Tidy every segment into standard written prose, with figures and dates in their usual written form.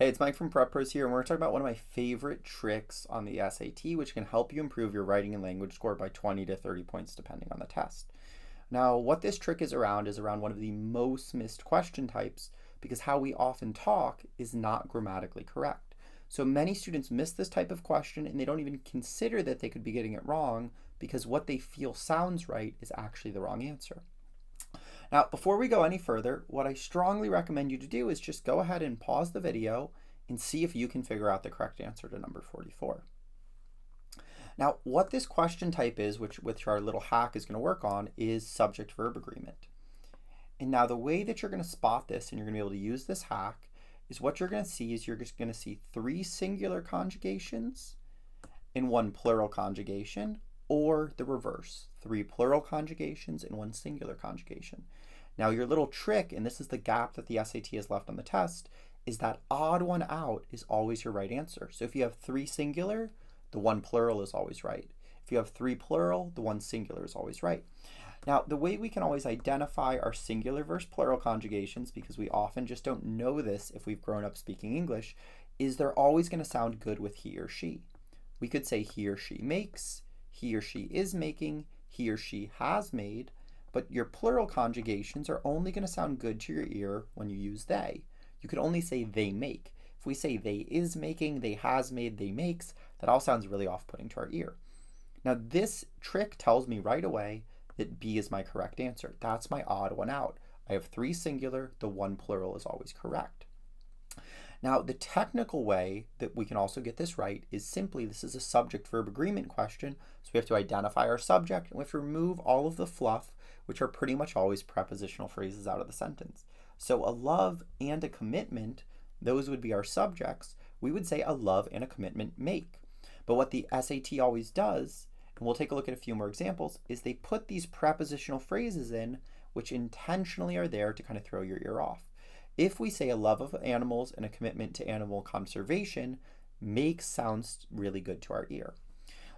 Hey, it's Mike from Prep Pros here, and we're going to talk about one of my favorite tricks on the SAT, which can help you improve your writing and language score by 20 to 30 points depending on the test. Now, what this trick is around one of the most missed question types because how we often talk is not grammatically correct. So many students miss this type of question and they don't even consider that they could be getting it wrong because what they feel sounds right is actually the wrong answer. Now, before we go any further, what I strongly recommend you to do is just go ahead and pause the video and see if you can figure out the correct answer to number 44. Now, what this question type is, which our little hack is going to work on, is subject-verb agreement. And now the way that you're going to spot this and you're going to be able to use this hack is what you're going to see is you're just going to see 3 singular conjugations and 1 plural conjugation, or the reverse, 3 plural conjugations and 1 singular conjugation. Now your little trick, and this is the gap that the SAT has left on the test, is that odd one out is always your right answer. So if you have 3 singular, the 1 plural is always right. If you have 3 plural, the 1 singular is always right. Now the way we can always identify our singular versus plural conjugations, because we often just don't know this if we've grown up speaking English, is they're always going to sound good with he or she. We could say he or she makes, he or she is making, he or she has made, but your plural conjugations are only going to sound good to your ear when you use they. You could only say they make. If we say they is making, they has made, they makes, that all sounds really off-putting to our ear. Now this trick tells me right away that B is my correct answer. That's my odd one out. I have 3 singular, the 1 plural is always correct. Now the technical way that we can also get this right is simply, this is a subject-verb agreement question, so we have to identify our subject and we have to remove all of the fluff, which are pretty much always prepositional phrases out of the sentence. So a love and a commitment, those would be our subjects. We would say a love and a commitment make. But what the SAT always does, and we'll take a look at a few more examples, is they put these prepositional phrases in which intentionally are there to kind of throw your ear off. If we say a love of animals and a commitment to animal conservation, makes sounds really good to our ear.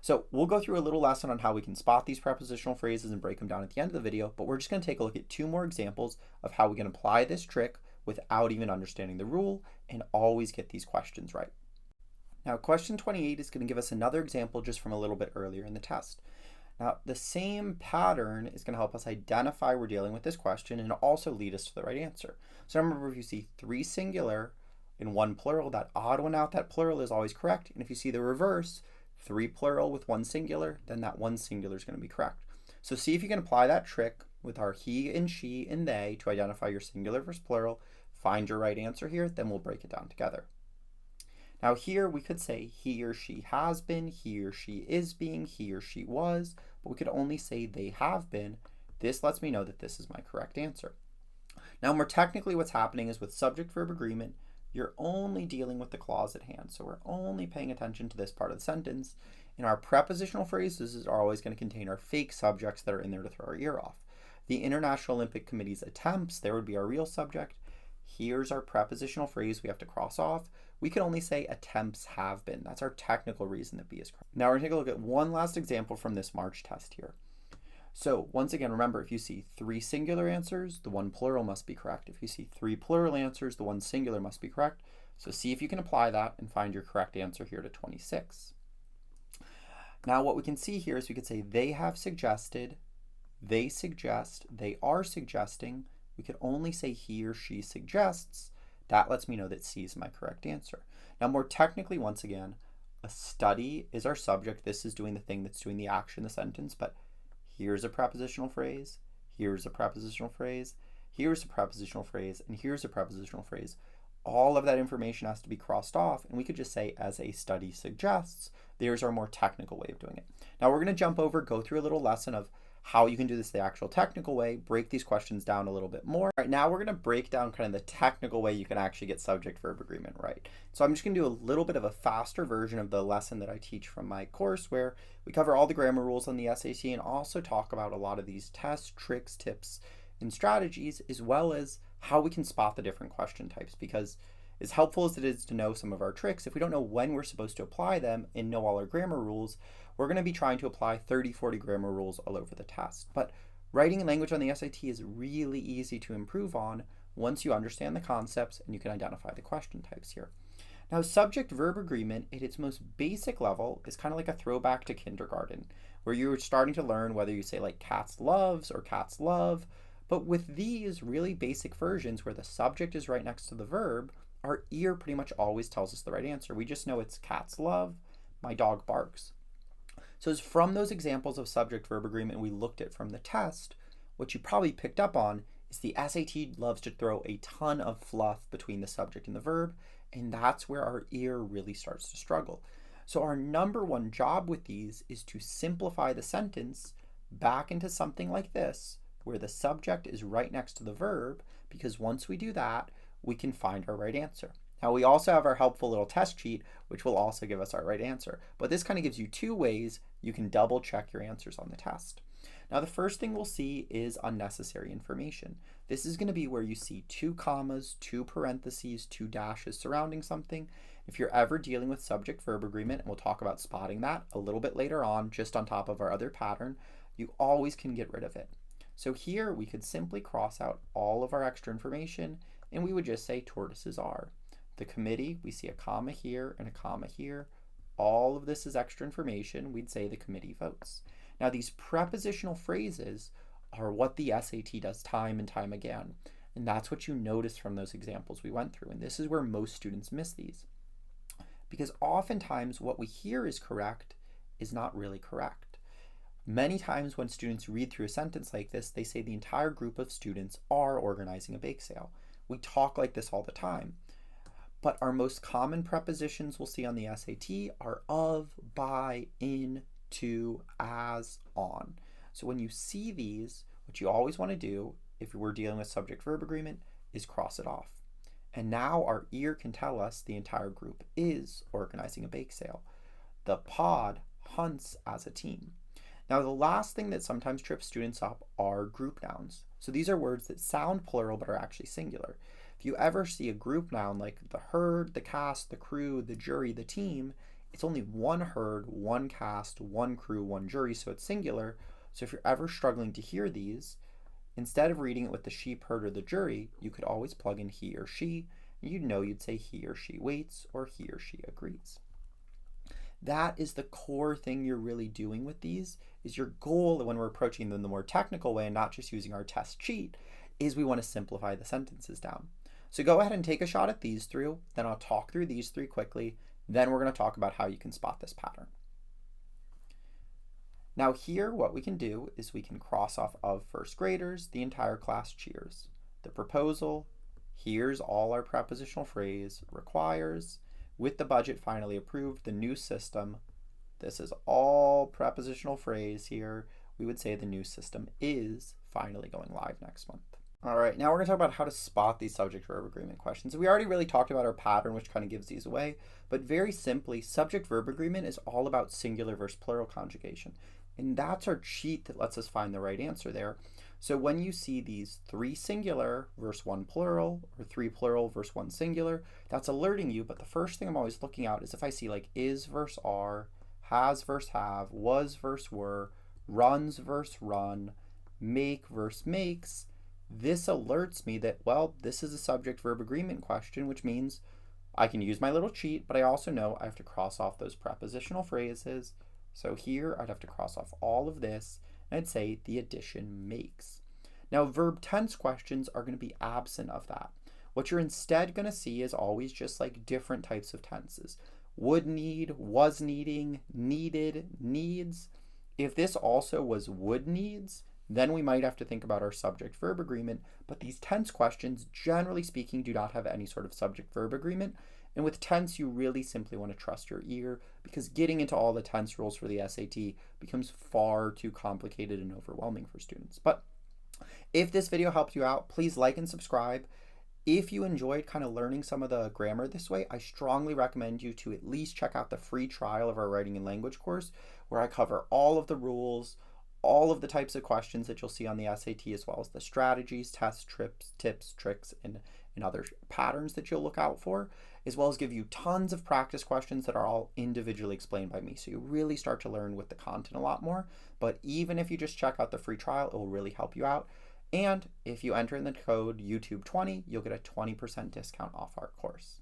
So we'll go through a little lesson on how we can spot these prepositional phrases and break them down at the end of the video, but we're just going to take a look at 2 more examples of how we can apply this trick without even understanding the rule and always get these questions right. Now question 28 is going to give us another example just from a little bit earlier in the test. Now the same pattern is going to help us identify we're dealing with this question and also lead us to the right answer. So remember, if you see 3 singular and 1 plural, that odd one out, that plural is always correct. And if you see the reverse, 3 plural with 1 singular, then that 1 singular is going to be correct. So see if you can apply that trick with our he and she and they to identify your singular versus plural, find your right answer here, then we'll break it down together. Now here we could say he or she has been, he or she is being, he or she was, but we could only say they have been. This lets me know that this is my correct answer. Now more technically what's happening is with subject-verb agreement, you're only dealing with the clause at hand. So we're only paying attention to this part of the sentence. And our prepositional phrases are always going to contain our fake subjects that are in there to throw our ear off. The International Olympic Committee's attempts, there would be our real subject. Here's our prepositional phrase we have to cross off. We can only say attempts have been. That's our technical reason that B is correct. Now we're going to take a look at one last example from this March test here. So once again, remember, if you see 3 singular answers, the 1 plural must be correct. If you see 3 plural answers, the 1 singular must be correct. So see if you can apply that and find your correct answer here to 26. Now what we can see here is we could say they have suggested, they suggest, they are suggesting. We could only say he or she suggests. That lets me know that C is my correct answer. Now more technically, once again, a study is our subject. This is doing the thing that's doing the action in the sentence, but here's a prepositional phrase, here's a prepositional phrase, here's a prepositional phrase, and here's a prepositional phrase. All of that information has to be crossed off, and we could just say, as a study suggests. There's our more technical way of doing it. Now we're going to jump over, go through a little lesson of how you can do this the actual technical way, break these questions down a little bit more. All right, now we're going to break down kind of the technical way you can actually get subject-verb agreement right. So I'm just going to do a little bit of a faster version of the lesson that I teach from my course, where we cover all the grammar rules on the SAT and also talk about a lot of these tests, tricks, tips, and strategies, as well as how we can spot the different question types. Because as helpful as it is to know some of our tricks, if we don't know when we're supposed to apply them and know all our grammar rules, we're going to be trying to apply 30, 40 grammar rules all over the test. But writing and language on the SAT is really easy to improve on once you understand the concepts and you can identify the question types here. Now, subject-verb agreement at its most basic level is kind of like a throwback to kindergarten, where you're starting to learn whether you say like cats loves or cats love. But with these really basic versions where the subject is right next to the verb, our ear pretty much always tells us the right answer. We just know it's cats love, my dog barks. So it's from those examples of subject-verb agreement we looked at from the test, what you probably picked up on is the SAT loves to throw a ton of fluff between the subject and the verb, and that's where our ear really starts to struggle. So our number one job with these is to simplify the sentence back into something like this, where the subject is right next to the verb, because once we do that, we can find our right answer. Now we also have our helpful little test sheet, which will also give us our right answer. But this kind of gives you two ways you can double check your answers on the test. Now the first thing we'll see is unnecessary information. This is going to be where you see two commas, two parentheses, two dashes surrounding something. If you're ever dealing with subject-verb agreement, and we'll talk about spotting that a little bit later on, just on top of our other pattern, you always can get rid of it. So here we could simply cross out all of our extra information, and we would just say tortoises are. The committee, we see a comma here and a comma here. All of this is extra information. We'd say the committee votes. Now these prepositional phrases are what the SAT does time and time again. And that's what you notice from those examples we went through. And this is where most students miss these. Because oftentimes what we hear is correct is not really correct. Many times when students read through a sentence like this, they say the entire group of students are organizing a bake sale. We talk like this all the time. But our most common prepositions we'll see on the SAT are of, by, in, to, as, on. So when you see these, what you always want to do, if we're dealing with subject-verb agreement, is cross it off. And now our ear can tell us the entire group is organizing a bake sale. The pod hunts as a team. Now the last thing that sometimes trips students up are group nouns. So these are words that sound plural but are actually singular. If you ever see a group noun like the herd, the cast, the crew, the jury, the team, it's only one herd, one cast, one crew, one jury, so it's singular. So if you're ever struggling to hear these, instead of reading it with the sheep, herd, or the jury, you could always plug in he or she, and you'd say he or she waits or he or she agrees. That is the core thing you're really doing with these, is your goal when we're approaching them the more technical way and not just using our test sheet, is we want to simplify the sentences down. So go ahead and take a shot at these through, then I'll talk through these three quickly, then we're going to talk about how you can spot this pattern. Now here what we can do is we can cross off of first graders, the entire class cheers. The proposal, here's all our prepositional phrase, requires, with the budget finally approved, the new system, this is all prepositional phrase here, we would say the new system is finally going live next month. All right, now we're going to talk about how to spot these subject-verb agreement questions. We already really talked about our pattern, which kind of gives these away, but very simply, subject-verb agreement is all about singular versus plural conjugation. And that's our cheat that lets us find the right answer there. So when you see these three singular versus one plural, or three plural versus one singular, that's alerting you, but the first thing I'm always looking at is if I see like is versus are, has versus have, was versus were, runs versus run, make versus makes, this alerts me that, well, this is a subject-verb agreement question, which means I can use my little cheat, but I also know I have to cross off those prepositional phrases. So here I'd have to cross off all of this, and I'd say the addition makes. Now verb tense questions are going to be absent of that. What you're instead going to see is always just like different types of tenses. Would need, was needing, needed, needs. If this also was would needs, then we might have to think about our subject-verb agreement, but these tense questions, generally speaking, do not have any sort of subject-verb agreement. And with tense, you really simply want to trust your ear, because getting into all the tense rules for the SAT becomes far too complicated and overwhelming for students. But if this video helped you out, please like and subscribe. If you enjoyed kind of learning some of the grammar this way, I strongly recommend you to at least check out the free trial of our writing and language course, where I cover all of the rules, all of the types of questions that you'll see on the SAT, as well as the strategies, tests, tips, tricks, and other patterns that you'll look out for, as well as give you tons of practice questions that are all individually explained by me. So you really start to learn with the content a lot more. But even if you just check out the free trial, it will really help you out. And if you enter in the code YouTube20, you'll get a 20% discount off our course.